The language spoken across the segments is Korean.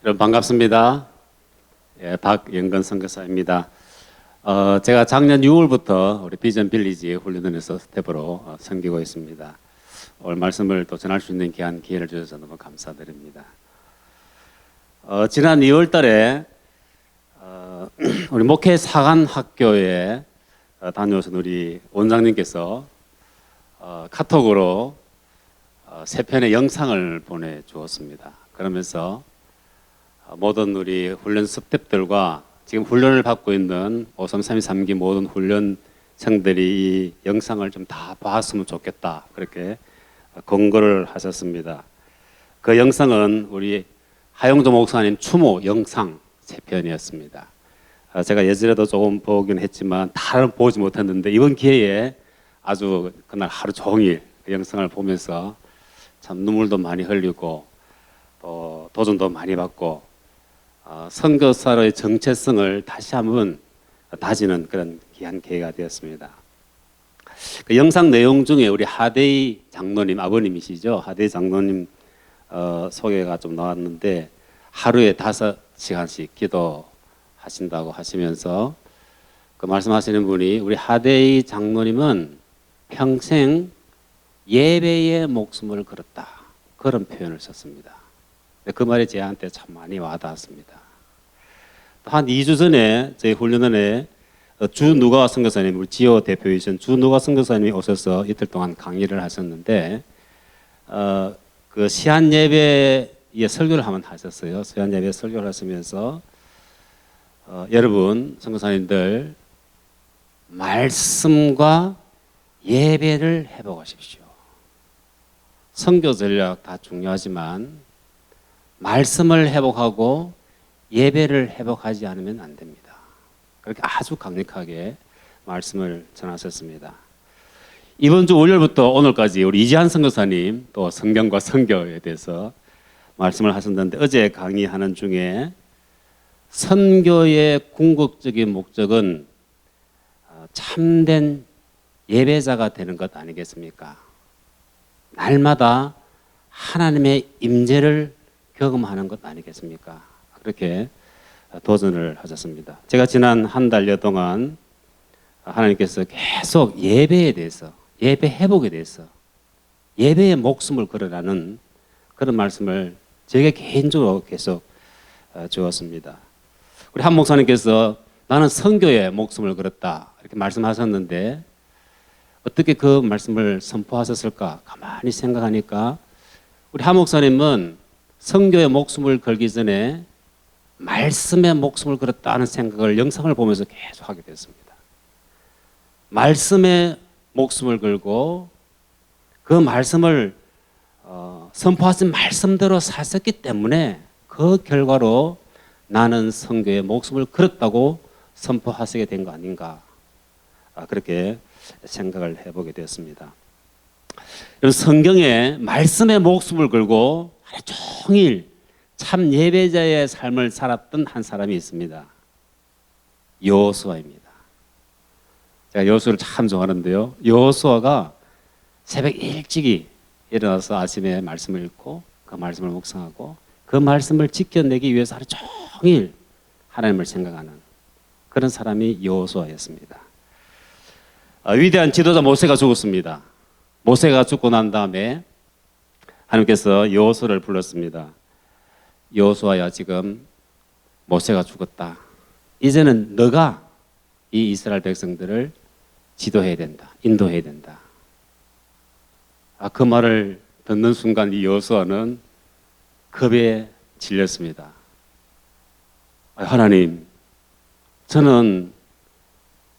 여러분 반갑습니다. 예, 박영건 선교사입니다. 제가 작년 6월부터 우리 비전 빌리지 훈련원에서 스텝으로 섬기고 있습니다. 오늘 말씀을 또 전할 수 있는 귀한 기회를 주셔서 너무 감사드립니다. 지난 2월 달에 우리 목회 사관 학교에 다녀오신 우리 원장님께서 카톡으로 세 편의 영상을 보내주었습니다. 그러면서 모든 우리 훈련 스태프들과 지금 훈련을 받고 있는 53323기 모든 훈련생들이 이 영상을 좀 다 봤으면 좋겠다, 그렇게 권고를 하셨습니다. 그 영상은 우리 하용조 목사님 추모 영상 3편이었습니다. 제가 예전에도 조금 보긴 했지만 다는 보지 못했는데 이번 기회에 아주 그날 하루 종일 그 영상을 보면서 참 눈물도 많이 흘리고 또 도전도 많이 받고 선교사로의 정체성을 다시 한번 다지는 그런 귀한 기회가 되었습니다. 그 영상 내용 중에 우리 하대희 장로님, 아버님이시죠? 하대희 장로님 소개가 좀 나왔는데 하루에 5시간씩 기도하신다고 하시면서 그 말씀하시는 분이 우리 하대희 장로님은 평생 예배에 목숨을 걸었다, 그런 표현을 썼습니다. 그 말이 저한테 참 많이 와닿았습니다. 한 2주 전에 저희 훈련원에 주누가 선교사님, 우리 지호 대표이신 주누가 선교사님이 오셔서 이틀 동안 강의를 하셨는데 그 시한 예배에 설교를 한번 하셨어요. 시한 예배 설교를 하시면서 여러분 선교사님들 말씀과 예배를 회복하십시오. 선교 전략 다 중요하지만 말씀을 회복하고 예배를 회복하지 않으면 안 됩니다. 그렇게 아주 강력하게 말씀을 전하셨습니다. 이번 주 월요일부터 오늘까지 우리 이지한 선교사님 또 성경과 선교에 대해서 말씀을 하셨는데 어제 강의하는 중에 선교의 궁극적인 목적은 참된 예배자가 되는 것 아니겠습니까? 날마다 하나님의 임재를 경험하는 것 아니겠습니까? 그렇게 도전을 하셨습니다. 제가 지난 한 달여 동안 하나님께서 계속 예배에 대해서, 예배 회복에 대해서, 예배에 목숨을 걸으라는 그런 말씀을 제게 개인적으로 계속 주었습니다. 우리 한 목사님께서 나는 선교에 목숨을 걸었다, 이렇게 말씀하셨는데 어떻게 그 말씀을 선포하셨을까 가만히 생각하니까 우리 한 목사님은 선교에 목숨을 걸기 전에 말씀에 목숨을 걸었다는 생각을 영상을 보면서 계속 하게 됐습니다. 말씀에 목숨을 걸고 그 말씀을 선포하신 말씀대로 사셨기 때문에 그 결과로 나는 선교에 목숨을 걸었다고 선포하시게 된 거 아닌가, 그렇게 생각을 해보게 되었습니다. 성경에 말씀에 목숨을 걸고 하루 종일 참 예배자의 삶을 살았던 한 사람이 있습니다. 여호수아입니다. 제가 여호수아를 참 좋아하는데요. 여호수아가 새벽 일찍이 일어나서 아침에 말씀을 읽고 그 말씀을 묵상하고 그 말씀을 지켜내기 위해서 하루 종일 하나님을 생각하는 그런 사람이 여호수아였습니다. 위대한 지도자 모세가 죽었습니다. 모세가 죽고 난 다음에 하나님께서 여호수아를 불렀습니다. 여호수아야, 지금 모세가 죽었다. 이제는 너가 이 이스라엘 백성들을 지도해야 된다, 인도해야 된다. 그 말을 듣는 순간 이 여호수아는 겁에 질렸습니다. 하나님, 저는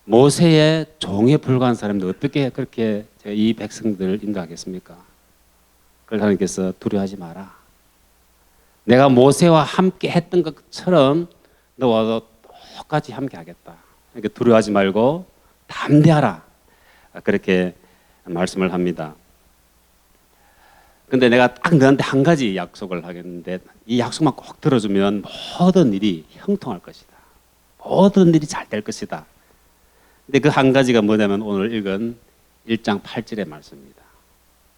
모세의 종에 불과한 사람인데 어떻게 그렇게 제가 이 백성들을 인도하겠습니까? 그래서 하나님께서 두려워하지 마라. 내가 모세와 함께 했던 것처럼 너와도 똑같이 함께 하겠다. 그러니까 두려워하지 말고 담대하라. 그렇게 말씀을 합니다. 근데 내가 딱 너한테 한 가지 약속을 하겠는데 이 약속만 꼭 들어주면 모든 일이 형통할 것이다. 모든 일이 잘 될 것이다. 근데 그 한 가지가 뭐냐면 오늘 읽은 1장 8절의 말씀입니다.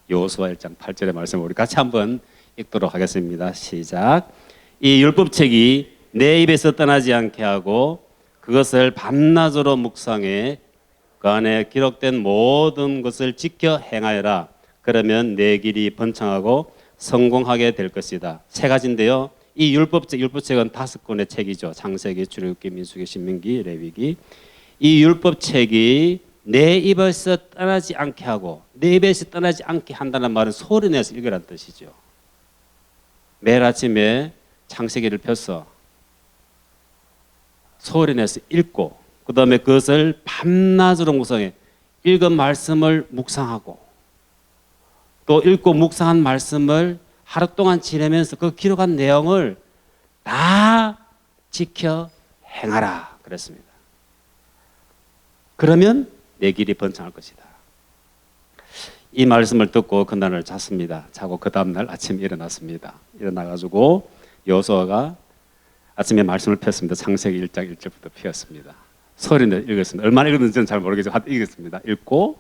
여호수아 1장 8절의 말씀 우리 같이 한번 읽도록 하겠습니다. 시작. 이 율법책이 내 입에서 떠나지 않게 하고 그것을 밤낮으로 묵상해 그 안에 기록된 모든 것을 지켜 행하여라. 그러면 내 길이 번창하고 성공하게 될 것이다. 세 가지인데요. 이 율법책은 5권의 책이죠. 창세기, 출애굽기, 민수기, 신명기, 레위기. 이 율법책이 내 입에서 떠나지 않게 하고 내 입에서 떠나지 않게 한다는 말은 소리 내서 읽으라는 뜻이죠. 매일 아침에 창세기를 펴서 소리 내서 읽고 그 다음에 그것을 밤낮으로 묵상해 읽은 말씀을 묵상하고 또 읽고 묵상한 말씀을 하루 동안 지내면서 그 기록한 내용을 다 지켜 행하라 그랬습니다. 그러면 내 길이 번창할 것이다. 이 말씀을 듣고 그날을 잤습니다. 자고 그 다음날 아침에 일어났습니다. 일어나가지고 여호수아가 아침에 말씀을 폈습니다. 창세기 1장 1절부터 폈습니다. 소리내 읽었습니다. 얼마나 읽었는지는 잘 모르겠지만 읽었습니다. 읽고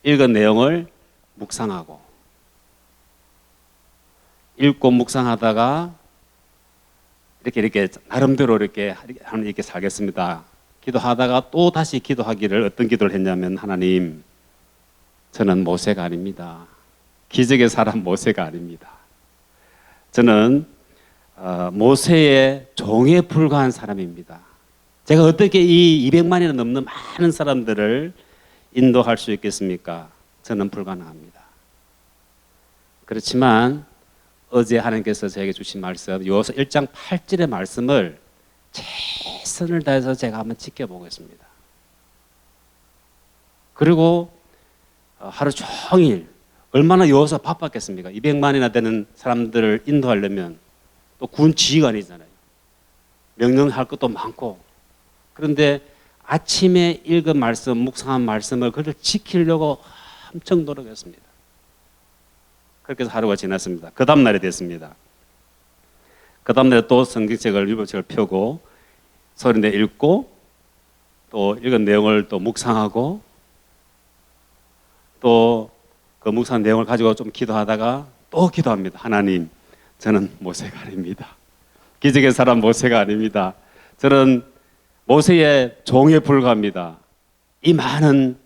읽은 내용을 묵상하고 읽고 묵상하다가 이렇게 나름대로 이렇게 살겠습니다. 기도하다가 또 다시 기도하기를 어떤 기도를 했냐면 하나님 저는 모세가 아닙니다. 기적의 사람 모세가 아닙니다. 저는 모세의 종에 불과한 사람입니다. 제가 어떻게 이 200만이나 넘는 많은 사람들을 인도할 수 있겠습니까? 저는 불가능합니다. 그렇지만 어제 하나님께서 저에게 주신 말씀 요서 1장 8절의 말씀을 최선을 다해서 제가 한번 지켜보겠습니다. 그리고 하루 종일 얼마나 여호수아 바빴겠습니까? 200만이나 되는 사람들을 인도하려면 또 군 지휘관이잖아요. 명령할 것도 많고 그런데 아침에 읽은 말씀, 묵상한 말씀을 그걸 지키려고 엄청 노력했습니다. 그렇게 해서 하루가 지났습니다. 그 다음 날이 됐습니다. 그 다음 날에 또 성경책을 율법책을 펴고 소리내 읽고 또 읽은 내용을 또 묵상하고 또 그 묵상한 내용을 가지고 좀 기도하다가 또 기도합니다. 하나님 저는 모세가 아닙니다. 기적의 사람 모세가 아닙니다. 저는 모세의 종에 불과합니다. 이 많은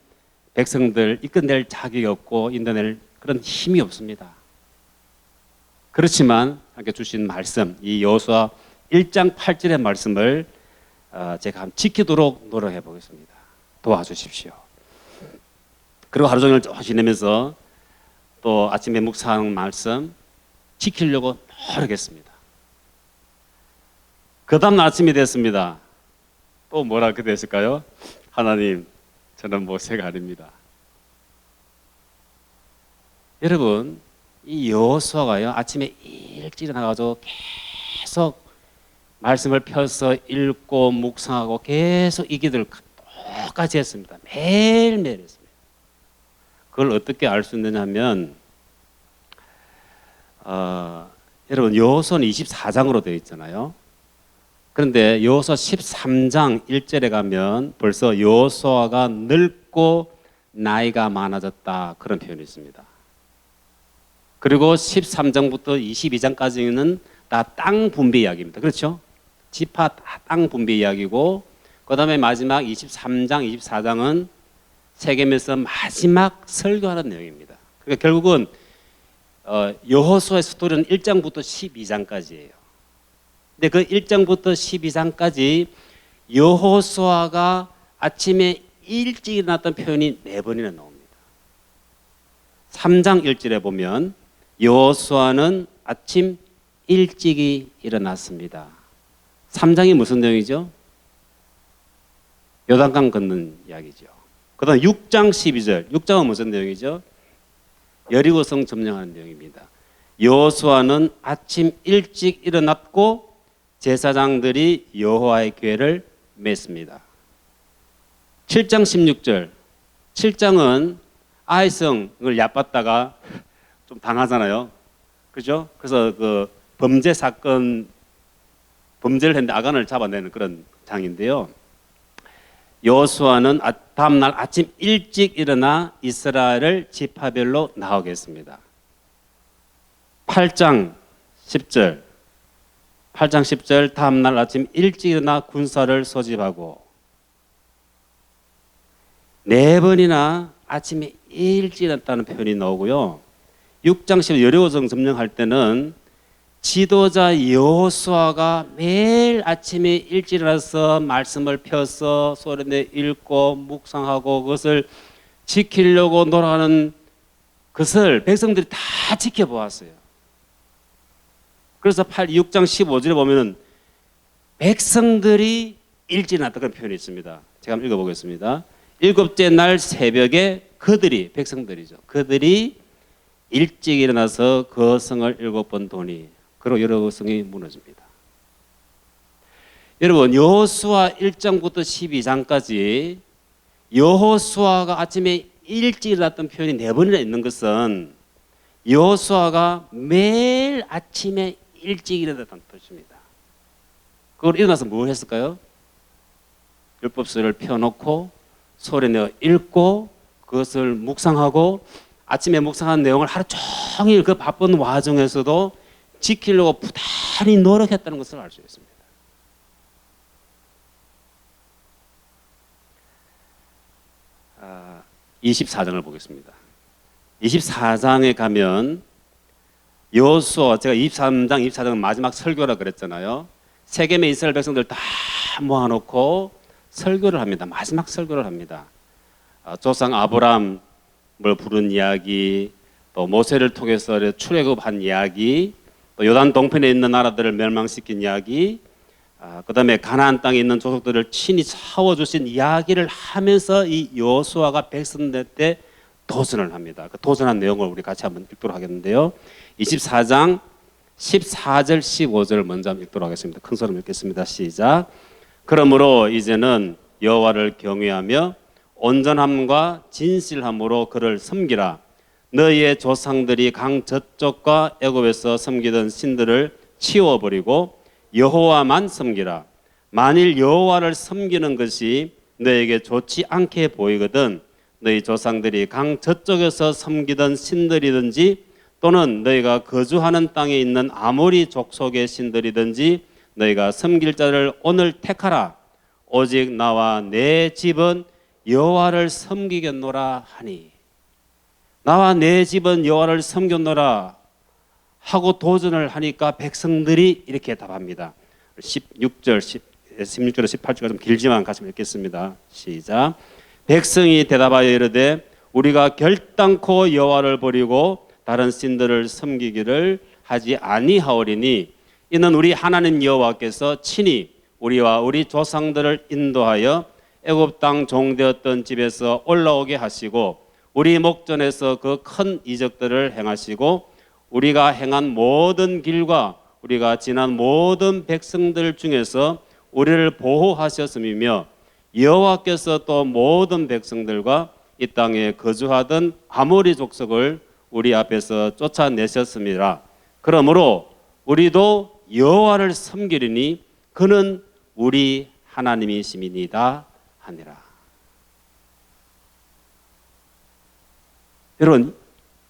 백성들 이끌어낼 자격이 없고 인도낼 그런 힘이 없습니다. 그렇지만 함께 주신 말씀 이 여호수아 1장 8절의 말씀을 제가 한번 지키도록 노력해 보겠습니다. 도와주십시오. 그리고 하루 종일 지내면서 또 아침에 묵상한 말씀 지키려고 노력했습니다. 그 다음 아침이 됐습니다. 또 뭐라 그랬을까요? 하나님 저는 모세가 아닙니다. 여러분 이 여호수아가요 아침에 일찍 일어나가지고 계속 말씀을 펴서 읽고 묵상하고 계속 이 기도를 똑같이 했습니다. 매일매일 했습니다. 그걸 어떻게 알 수 있느냐 하면 여러분 여호수아는 24장으로 되어 있잖아요. 그런데 여호수아 13장 1절에 가면 벌써 여호수아가 늙고 나이가 많아졌다 그런 표현이 있습니다. 그리고 13장부터 22장까지는 다 땅 분배 이야기입니다. 그렇죠? 지파 땅 분배 이야기고 그 다음에 마지막 23장, 24장은 세겜에서 마지막 설교하는 내용입니다. 그러니까 결국은 여호수아의 스토리는 1장부터 12장까지예요. 근데 그 1장부터 12장까지 여호수아가 아침에 일찍 일어났던 표현이 4번이나 나옵니다. 3장 1절에 보면 여호수아는 아침 일찍이 일어났습니다. 3장이 무슨 내용이죠? 요단강 걷는 이야기죠. 그 다음 6장 12절 6장은 무슨 내용이죠? 여리고성 점령하는 내용입니다. 여호수아는 아침 일찍 일어났고 제사장들이 여호와의 궤를 맸습니다. 7장 16절 7장은 아이성을 얕봤다가 좀 당하잖아요. 그죠? 그래서 그 범죄 사건 범죄를 했는데 아간을 잡아내는 그런 장인데요. 여호수아는 다음날 아침 일찍 일어나 이스라엘을 지파별로 나오게 했습니다. 8장 10절 8장 10절 다음날 아침 일찍 일어나 군사를 소집하고 4번이나 아침에 일찍 일어났다는 표현이 나오고요. 6장 10절 여리고성 점령할 때는 지도자 여호수아가 매일 아침에 일찍 일어나서 말씀을 펴서 소리내 읽고 묵상하고 그것을 지키려고 노력하는 것을 백성들이 다 지켜보았어요. 그래서 6장 15절에 보면은 백성들이 일찍 일어났다는 표현이 있습니다. 제가 한번 읽어보겠습니다. 7째 날 새벽에 그들이, 백성들이죠, 그들이 일찍 일어나서 그 성을 7번 도니 그로 여러 성이 무너집니다. 여러분, 여호수아 1장부터 12장까지 여호수아가 아침에 일찍 일어났던 표현이 4번이나 있는 것은 여호수아가 매일 아침에 일찍 일어났다는 뜻입니다. 그걸 일어나서 뭐 했을까요? 율법서를 펴놓고 소리내어 읽고 그것을 묵상하고 아침에 묵상한 내용을 하루 종일 그 바쁜 와중에서도 지키려고 부단히 노력했다는 것을 알 수 있습니다. 아, 24장을 보겠습니다. 24장에 가면 여호수아, 제가 23장, 24장은 마지막 설교라 그랬잖아요. 세겜의 이스라엘 백성들 다 모아놓고 설교를 합니다. 마지막 설교를 합니다. 조상 아브람을 부른 이야기, 또 모세를 통해서 출애굽한 이야기, 또 요단 동편에 있는 나라들을 멸망시킨 이야기, 그 다음에 가나안 땅에 있는 족속들을 친히 세워주신 이야기를 하면서 이 여호수아가 백성들한테 도전을 합니다. 그 도전한 내용을 우리 같이 한번 읽도록 하겠는데요. 24장 14절 15절 먼저 한번 읽도록 하겠습니다. 큰 소리로 읽겠습니다. 시작. 그러므로 이제는 여호와를 경외하며 온전함과 진실함으로 그를 섬기라. 너희의 조상들이 강 저쪽과 애굽에서 섬기던 신들을 치워버리고 여호와만 섬기라. 만일 여호와를 섬기는 것이 너에게 좋지 않게 보이거든 너희 조상들이 강 저쪽에서 섬기던 신들이든지 또는 너희가 거주하는 땅에 있는 아모리 족속의 신들이든지 너희가 섬길 자를 오늘 택하라. 오직 나와 내 집은 여호와를 섬기겠노라 하니. 나와 내 집은 여호와를 섬겼노라 하고 도전을 하니까 백성들이 이렇게 답합니다. 16절에서 18절까지 좀 길지만 같이 읽겠습니다. 시작. 백성이 대답하여 이르되 우리가 결단코 여호와를 버리고 다른 신들을 섬기기를 하지 아니하오리니 이는 우리 하나님 여호와께서 친히 우리와 우리 조상들을 인도하여 애굽 땅 종되었던 집에서 올라오게 하시고 우리 목전에서 그 큰 이적들을 행하시고 우리가 행한 모든 길과 우리가 지난 모든 백성들 중에서 우리를 보호하셨음이며 여호와께서 또 모든 백성들과 이 땅에 거주하던 아모리 족속을 우리 앞에서 쫓아내셨습니다. 그러므로 우리도 여호와를 섬기리니 그는 우리 하나님이심이니이다 하니라. 여러분,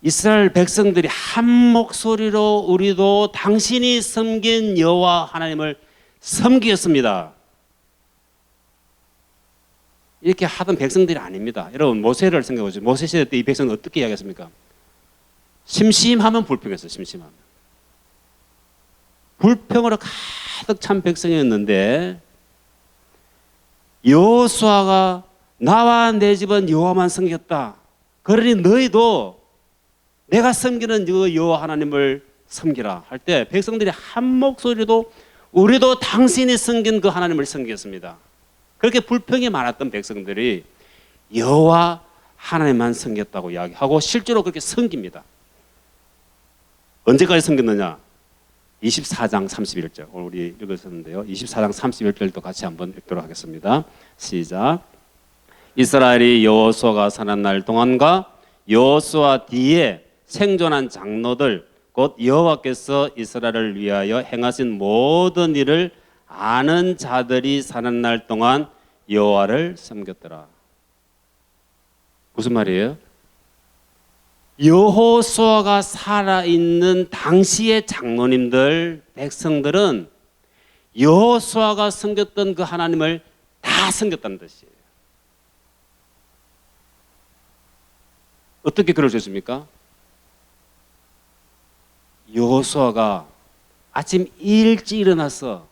이스라엘 백성들이 한 목소리로 우리도 당신이 섬긴 여호와 하나님을 섬기겠습니다. 이렇게 하던 백성들이 아닙니다. 여러분, 모세를 생각해 보세요. 모세 시대 때 이 백성은 어떻게 이야기했습니까? 심심하면 불평했어요. 심심하면. 불평으로 가득 찬 백성이었는데 여호수아가 나와 내 집은 여호와만 섬겼다. 그러니 너희도 내가 섬기는 여호와 하나님을 섬기라 할 때 백성들이 한 목소리로 우리도 당신이 섬긴 그 하나님을 섬기겠습니다. 그렇게 불평이 많았던 백성들이 여호와 하나님만 섬겼다고 이야기하고 실제로 그렇게 섬깁니다. 언제까지 섬겼느냐? 24장 31절 오늘 우리 읽었었는데요. 24장 31절도 같이 한번 읽도록 하겠습니다. 시작. 이스라엘이 여호수아가 사는 날 동안과 여호수아 뒤에 생존한 장로들 곧 여호와께서 이스라엘을 위하여 행하신 모든 일을 아는 자들이 사는 날 동안 여호와를 섬겼더라. 무슨 말이에요? 여호수아가 살아있는 당시의 장로님들, 백성들은 여호수아가 섬겼던 그 하나님을 다 섬겼다는 뜻이에요. 어떻게 그럴 수 있습니까? 여호수아가 아침 일찍 일어나서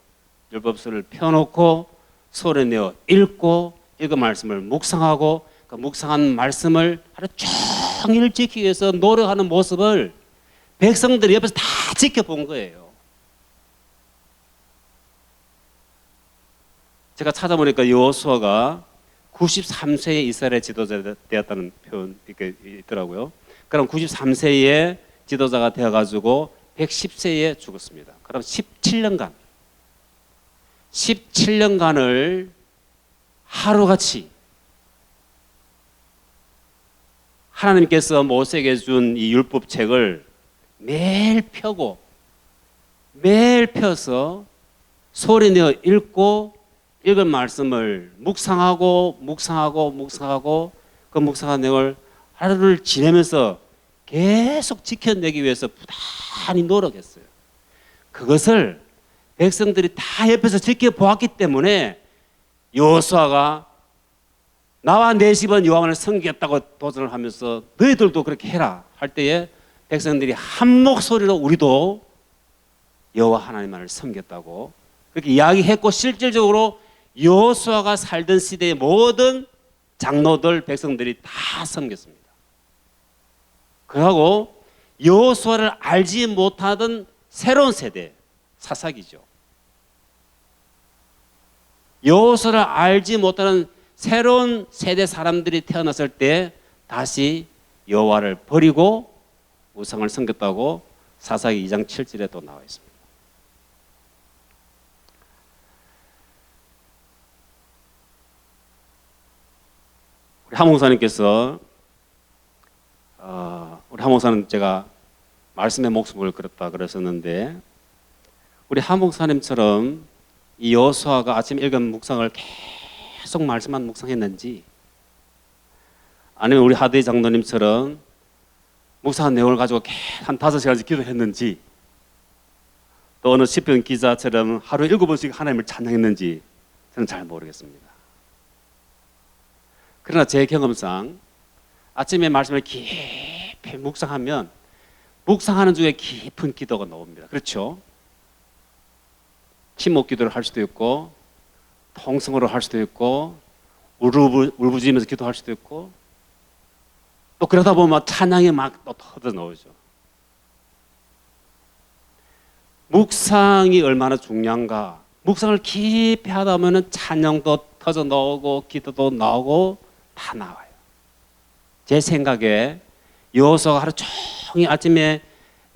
율법서를 펴놓고 손에 내어 읽고 읽은 말씀을 묵상하고 그 묵상한 말씀을 하루 종일 지키기 위해서 노력하는 모습을 백성들이 옆에서 다 지켜본 거예요. 제가 찾아보니까 여호수아가 93세에 이스라엘의 지도자가 되었다는 표현이 있더라고요. 그럼 93세에 지도자가 되어가지고 110세에 죽었습니다. 그럼 17년간을 하루같이 하나님께서 모세에게 준 이 율법책을 매일 펴고 매일 펴서 소리 내어 읽고 읽은 말씀을 묵상하고 그 묵상한 내용을 하루를 지내면서 계속 지켜내기 위해서 부단히 노력했어요. 그것을 백성들이 다 옆에서 지켜보았기 때문에 여호수아가 나와 내 집은 여호와를 섬기겠다고 도전을 하면서 너희들도 그렇게 해라 할 때에 백성들이 한 목소리로 우리도 여호와 하나님만을 섬겼다고 그렇게 이야기했고, 실질적으로 여호수아가 살던 시대의 모든 장로들 백성들이 다 섬겼습니다. 그러고 여호수아를 알지 못하던 새로운 세대 사사기죠. 여호수아를 알지 못하는 새로운 세대 사람들이 태어났을 때 다시 여호와를 버리고 우상을 섬겼다고 사사기 2장 7절에 또 나와 있습니다. 우리 하 목사님께서 우리 하 목사는 제가 말씀의 목숨을 걸었다 그랬었는데, 우리 하 목사님처럼 이 여호수아가 아침 읽은 묵상을 계속 말씀만 묵상했는지, 아니면 우리 하대희 장로님처럼 묵상한 내용을 가지고 한 5시간씩 기도했는지, 또 어느 시편 기자처럼 하루에 7번씩 하나님을 찬양했는지 저는 잘 모르겠습니다. 그러나 제 경험상 아침에 말씀을 깊이 묵상하면 묵상하는 중에 깊은 기도가 나옵니다. 그렇죠? 침묵 기도를 할 수도 있고, 통성으로 할 수도 있고, 울부짖으면서 기도할 수도 있고, 또 그러다 보면 찬양이 막 또 터져 나오죠. 묵상이 얼마나 중요한가. 묵상을 깊이 하다 보면 찬양도 터져 나오고 기도도 나오고 다 나와요. 제 생각에 여호수아가 하루 종일 아침에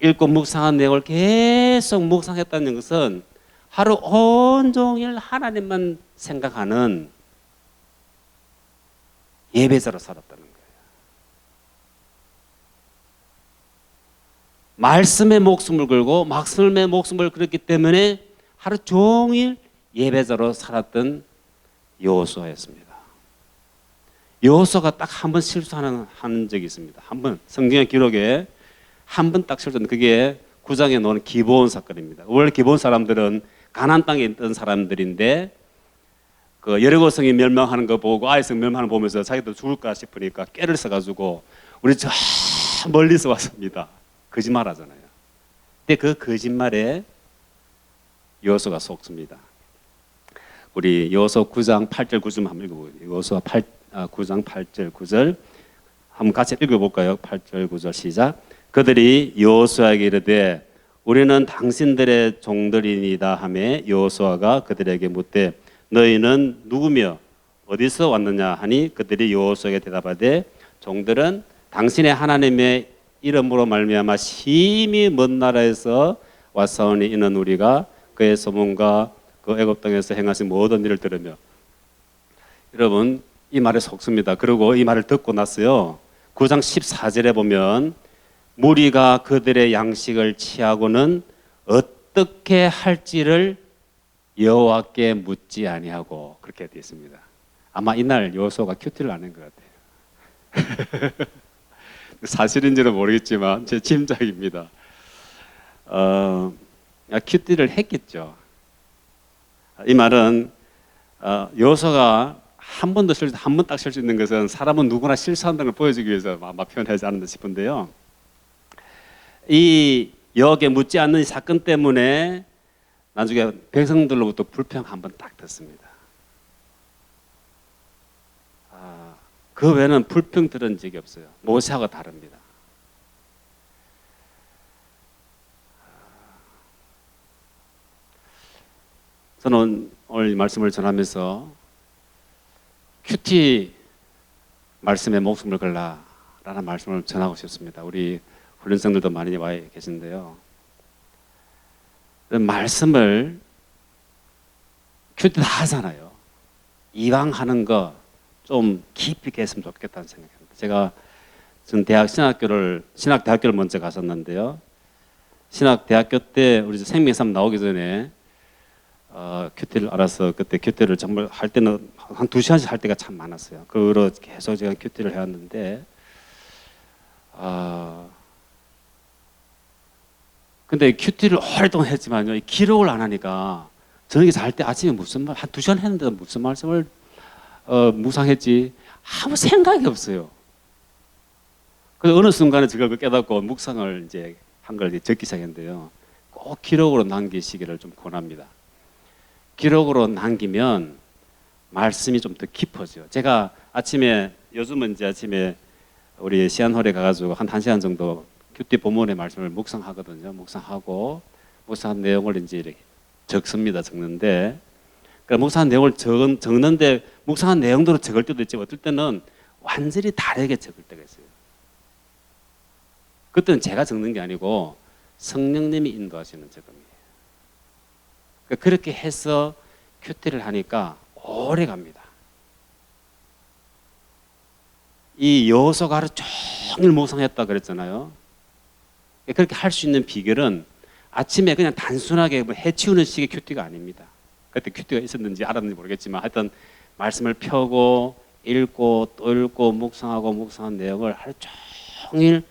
읽고 묵상한 내용을 계속 묵상했다는 것은 하루 온종일 하나님만 생각하는 예배자로 살았다는 거예요. 말씀에 목숨을 걸고 말씀에 목숨을 걸었기 때문에 하루 종일 예배자로 살았던 여호수아였습니다. 여호수아가 딱 한 번 실수하는 적이 있습니다. 한 번, 성경의 기록에 한 번 딱 실수는, 그게 9장에 나오는 기브온 사건입니다. 원래 기브온 사람들은 가나안 땅에 있던 사람들인데, 그 여리고성이 멸망하는 거 보고 아이성 멸망하는 거 보면서 자기도 죽을까 싶으니까 꾀를 써가지고 우리 저 멀리서 왔습니다. 거짓말하잖아요. 근데 그 거짓말에 여호수아가 속습니다. 우리 여호수아 9장 8절 9절 한번 읽어보세요. 여호수아 9장 8절 9절 한번 같이 읽어볼까요? 8절 9절 시작. 그들이 여호수아에게 이르되 우리는 당신들의 종들이니이다 하매 여호수아가 그들에게 묻되 너희는 누구며 어디서 왔느냐 하니 그들이 여호수아에게 대답하되 종들은 당신의 하나님의 이름으로 말미암아 심히 먼 나라에서 왔사오니 이는 우리가 그의 소문과 그 애굽 땅에서 행하신 모든 일을 들으며. 여러분, 이 말에 속습니다. 그리고 이 말을 듣고 났어요. 9장 14절에 보면 무리가 그들의 양식을 취하고는 어떻게 할지를 여호와께 묻지 아니하고, 그렇게 되어 있습니다. 아마 이날 여호수아가 큐티를 안 한 것 같아요. 사실인지는 모르겠지만 제 짐작입니다. 큐티를 했겠죠. 이 말은 여호수아가 한 번 딱 쉴 수 있는 것은 사람은 누구나 실수한다는 걸 보여주기 위해서 아마 표현하지 않았나 싶은데요. 이 여호와께 묻지 않는 사건 때문에 나중에 백성들로부터 불평 한 번 딱 듣습니다. 그 외에는 불평 들은 적이 없어요. 모세하고 다릅니다. 저는 오늘 말씀을 전하면서 큐티 말씀에 목숨을 걸라라는 말씀을 전하고 싶습니다. 우리 훈련생들도 많이 와 계신데요. 말씀을 큐티 다 하잖아요. 이왕 하는 거 좀 깊이 있게 했으면 좋겠다는 생각입니다. 저는 신학대학교를 먼저 갔었는데요. 신학대학교 때 우리 생명삼 나오기 전에 큐티를 알아서 그때 큐티를 정말 할 때는 한 2시간씩 할 때가 참 많았어요. 그로 계속 제가 큐티를 해왔는데 근데 큐티를 오랫동안 했지만요, 기록을 안 하니까 저녁에 잘 때 아침에 무슨 말 한 2시간 했는데 무슨 말씀을 묵상했지 아무 생각이 없어요. 그래서 어느 순간에 제가 깨닫고 묵상을 이제 한 걸 적기 시작했는데요. 꼭 기록으로 남기시기를 좀 권합니다. 기록으로 남기면 말씀이 좀 더 깊어져요. 제가 요즘은 이제 아침에 우리 시안홀에 가가지고 한 1시간 정도 큐티 본문의 말씀을 묵상하거든요. 묵상하고 묵상한 내용을 이제 이렇게 적는데, 그러니까 묵상한 내용을 적는데 묵상한 내용대로 적을 때도 있지만 어떨 때는 완전히 다르게 적을 때가 있어요. 그때는 제가 적는 게 아니고 성령님이 인도하시는 적음이에요. 그러니까 그렇게 해서 큐티를 하니까 오래 갑니다. 이 여호수아가 하루 종일 묵상했다 그랬잖아요. 그렇게 할 수 있는 비결은 아침에 그냥 단순하게 해치우는 식의 큐티가 아닙니다. 그때 큐티가 있었는지 알았는지 모르겠지만 하여튼 말씀을 펴고 읽고 또 읽고 묵상한 내용을 하루 종일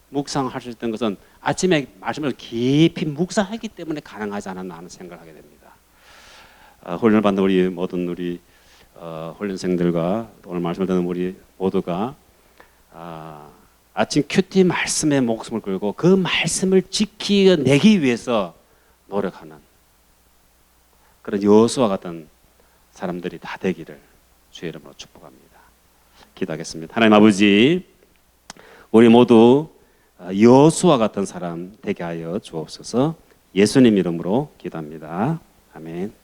묵상할 수 있던 것은 아침에 말씀을 깊이 묵상하기 때문에 가능하지 않았나 하는 생각을 하게 됩니다. 훈련을 받는 우리 모든 훈련생들과 오늘 말씀을 듣는 우리 모두가 아침 큐티 말씀에 목숨을 걸고 그 말씀을 지키내기 위해서 노력하는 그런 여호수아 같은 사람들이 다 되기를 주의 이름으로 축복합니다. 기도하겠습니다. 하나님 아버지, 우리 모두 여호수아 같은 사람 되게 하여 주옵소서. 예수님 이름으로 기도합니다. 아멘.